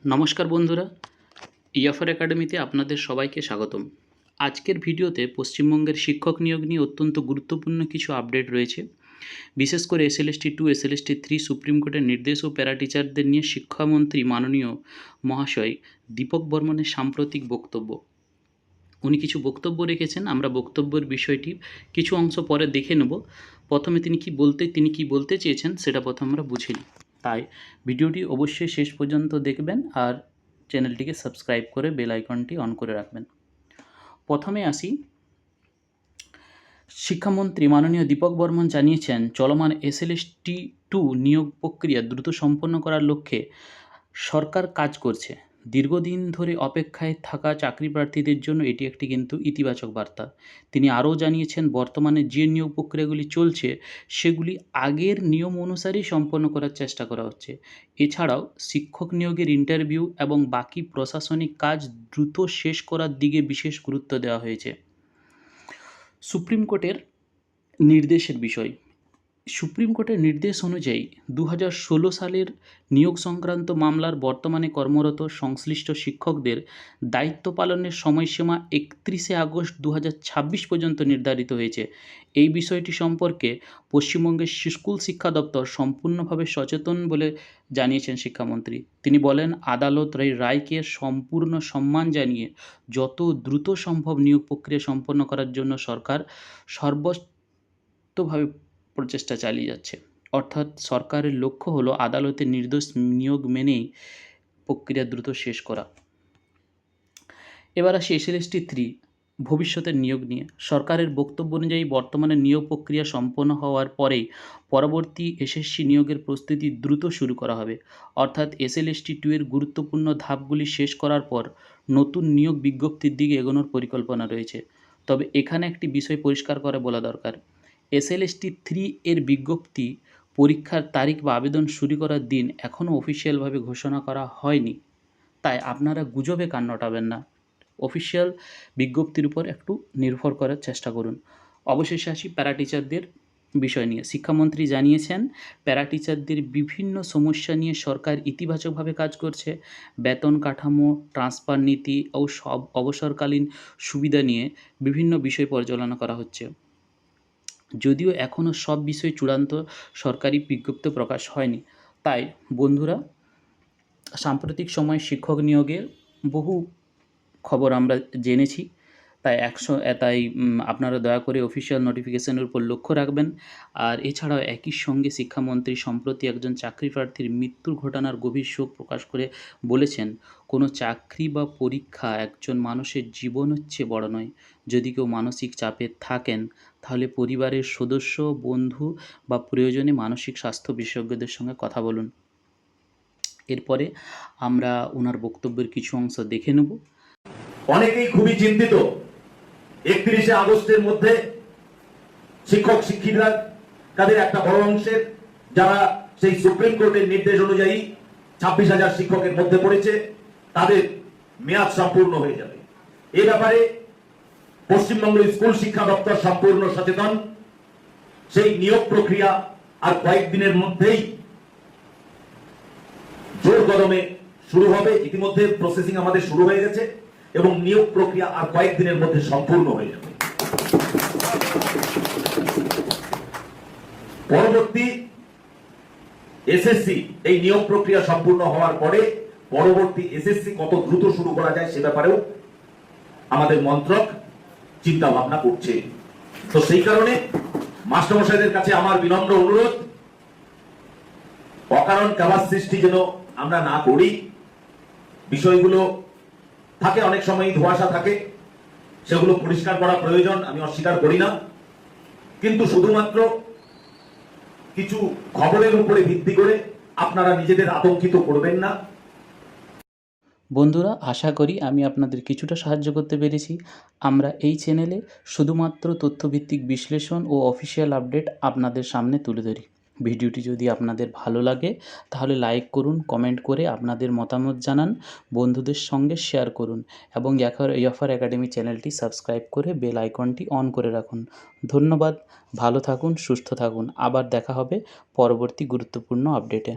নমস্কার বন্ধুরা, ইয়াফার একাডেমিতে আপনাদের সবাইকে স্বাগতম। আজকের ভিডিওতে পশ্চিমবঙ্গের শিক্ষক নিয়োগ নিয়ে অত্যন্ত গুরুত্বপূর্ণ কিছু আপডেট রয়েছে। বিশেষ করে এসএলএসটি 2, এসএলএসটি 3 সুপ্রিম কোর্টের নির্দেশ ও প্যারা টিচারদের নিয়ে শিক্ষামন্ত্রী মাননীয় মহাশয় দীপক বর্মনের সাম্প্রতিক বক্তব্য। উনি কিছু বক্তব্য রেখেছেন, আমরা বক্তব্যের বিষয়টি কিছু অংশ পরে দেখে নেব। প্রথমে তিনি কি বলতে চেয়েছেন সেটা প্রথমে আমরা বুঝে নিই। তাই ভিডিওটি অবশ্যই শেষ পর্যন্ত দেখবেন আর চ্যানেলটিকে সাবস্ক্রাইব করে বেল আইকনটি অন করে রাখবেন। প্রথমে আসি, শিক্ষামন্ত্রী মাননীয় দীপক বর্মন জানিয়েছেন, চলমান এসএলএসটি 2 নিয়োগ প্রক্রিয়া দ্রুত সম্পন্ন করার লক্ষ্যে সরকার কাজ করছে। দীর্ঘদিন ধরে অপেক্ষায় থাকা চাকরি প্রার্থীদের জন্য এটি একটি কিন্তু ইতিবাচক বার্তা। তিনি আরও জানিয়েছেন, বর্তমানে যে নিয়োগ প্রক্রিয়াগুলি চলছে সেগুলি আগের নিয়ম অনুসারেই সম্পন্ন করার চেষ্টা করা হচ্ছে। এছাড়াও শিক্ষক নিয়োগের ইন্টারভিউ এবং বাকি প্রশাসনিক কাজ দ্রুত শেষ করার দিকে বিশেষ গুরুত্ব দেওয়া হয়েছে। সুপ্রিম কোর্টের নির্দেশের বিষয়। সুপ্রিম কোর্টের নির্দেশ অনুযায়ী 2016 সালের নিয়োগ সংক্রান্ত মামলার বর্তমানে কর্মরত সংশ্লিষ্ট শিক্ষকদের দায়িত্ব পালনের সময়সীমা 31শে আগস্ট 2026 পর্যন্ত নির্ধারিত হয়েছে। এই বিষয়টি সম্পর্কে পশ্চিমবঙ্গের স্কুল শিক্ষা দপ্তর সম্পূর্ণভাবে সচেতন বলে জানিয়েছেন শিক্ষামন্ত্রী। তিনি বলেন, আদালত রায়কে সম্পূর্ণ সম্মান জানিয়ে যত দ্রুত সম্ভব নিয়োগ প্রক্রিয়া সম্পন্ন করার জন্য সরকার সর্বোচ্চভাবে প্রচেষ্টা চালিয়ে যাচ্ছে। অর্থাৎ সরকারের লক্ষ্য হলো আদালতের নির্দেশ নিয়োগ মেনেই প্রক্রিয়া দ্রুত শেষ করা। এবার আসি এসএলএসটি 3 ভবিষ্যতের নিয়োগ নিয়ে। সরকারের বক্তব্য অনুযায়ী বর্তমানে নিয়োগ প্রক্রিয়া সম্পন্ন হওয়ার পরেই পরবর্তী এসএসসি নিয়োগের প্রস্তুতি দ্রুত শুরু করা হবে। অর্থাৎ এসএলএসটি 2 এর গুরুত্বপূর্ণ ধাপগুলি শেষ করার পর নতুন নিয়োগ বিজ্ঞপ্তির দিকে এগোনোর পরিকল্পনা রয়েছে। তবে এখানে একটি বিষয় পরিষ্কার করে বলা দরকার, এসএলএসটি 3 এর বিজ্ঞপ্তি, পরীক্ষার তারিখ বা আবেদন শুরু করার দিন এখনও অফিসিয়ালভাবে ঘোষণা করা হয়নি। তাই আপনারা গুজবে কান রটাবেন না, অফিসিয়াল বিজ্ঞপ্তির উপর একটু নির্ভর করার চেষ্টা করুন। অবশেষে আসি প্যারা টিচারদের বিষয় নিয়ে। শিক্ষামন্ত্রী জানিয়েছেন, প্যারা টিচারদের বিভিন্ন সমস্যা নিয়ে সরকার ইতিবাচকভাবে কাজ করছে। বেতন কাঠামো, ট্রান্সফার নীতি ও সব অবসরকালীন সুবিধা নিয়ে বিভিন্ন বিষয় পর্যালোচনা করা হচ্ছে। যদিও এখনও সব বিষয় চূড়ান্ত সরকারি বিজ্ঞপ্তি প্রকাশ হয়নি। তাই বন্ধুরা, সাম্প্রতিক সময়ে শিক্ষক নিয়োগের বহু খবর আমরা জেনেছি। তাই আপনারা দয়া করে অফিসিয়াল নোটিফিকেশনের উপর লক্ষ্য রাখবেন। আর এছাড়াও একই সঙ্গে শিক্ষামন্ত্রী সম্প্রতি একজন চাকরি প্রার্থীর মৃত্যুর ঘটনার গভীর শোক প্রকাশ করে বলেছেন, কোনো চাকরি বা পরীক্ষা একজন মানুষের জীবন হচ্ছে বড় নয়। যদি কেউ মানসিক চাপে থাকেন তাহলে পরিবারের সদস্য, বন্ধু বা প্রয়োজনে মানসিক স্বাস্থ্য বিশেষজ্ঞদের সঙ্গে কথা বলুন। এরপরে আমরা ওনার বক্তব্যের কিছু অংশ দেখে নেব। অনেকেই খুবই চিন্তিত, 31শে আগস্টের মধ্যে শিক্ষক শিক্ষিকা তাদের একটা বড় অংশের যারা সেই সুপ্রিম কোর্টের নির্দেশ অনুযায়ী 26,000 শিক্ষকের মধ্যে পড়েছে, তাদের মেয়াদ সম্পূর্ণ হয়ে যাবে। এই ব্যাপারে পশ্চিমবঙ্গ স্কুল শিক্ষা দপ্তর সম্পূর্ণ সচেতন। সেই নিয়োগ প্রক্রিয়া আর কয়েকদিনের মধ্যেই জোর কদমে শুরু হবে। ইতিমধ্যে প্রসেসিং আমাদের শুরু হয়ে গেছে এবং নিয়োগ প্রক্রিয়া আর কয়েকদিনের মধ্যে সম্পূর্ণ হয়ে যাবে। পরবর্তী এসএসসি এই নিয়োগ প্রক্রিয়া সম্পূর্ণ হওয়ার পরে পরবর্তী এসএসসি কত দ্রুত শুরু করা যায় সে ব্যাপারেও আমাদের মন্ত্রক চিন্তা ভাবনা করছে। তো সেই কারণে মাস্টারমশাইদের কাছে আমার বিনম্র অনুরোধ, অকারণ কাবাস সৃষ্টি যেন আমরা না করি। বিষয়গুলো থাকে, অনেক সময় ধোঁয়াশা থাকে, সেগুলো পরিষ্কার করা প্রয়োজন, আমি অস্বীকার করি না। কিন্তু শুধুমাত্র কিছু খবরের উপরে ভিত্তি করে আপনারা নিজেদের আতঙ্কিত করবেন না। বন্ধুরা, আশা করি আমি আপনাদের কিছুটা সাহায্য করতে পেরেছি। আমরা এই চ্যানেলে শুধুমাত্র তথ্যভিত্তিক বিশ্লেষণ ও অফিসিয়াল আপডেট আপনাদের সামনে তুলে ধরি। ভিডিওটি যদি আপনাদের ভালো লাগে তাহলে লাইক করুন, কমেন্ট করে আপনাদের মতামত জানান, বন্ধুদের সঙ্গে শেয়ার করুন এবং ইয়াফার একাডেমি চ্যানেলটি সাবস্ক্রাইব করে বেল আইকনটি অন করে রাখুন। ধন্যবাদ, ভালো থাকুন, সুস্থ থাকুন। আবার দেখা হবে পরবর্তী গুরুত্বপূর্ণ আপডেটে।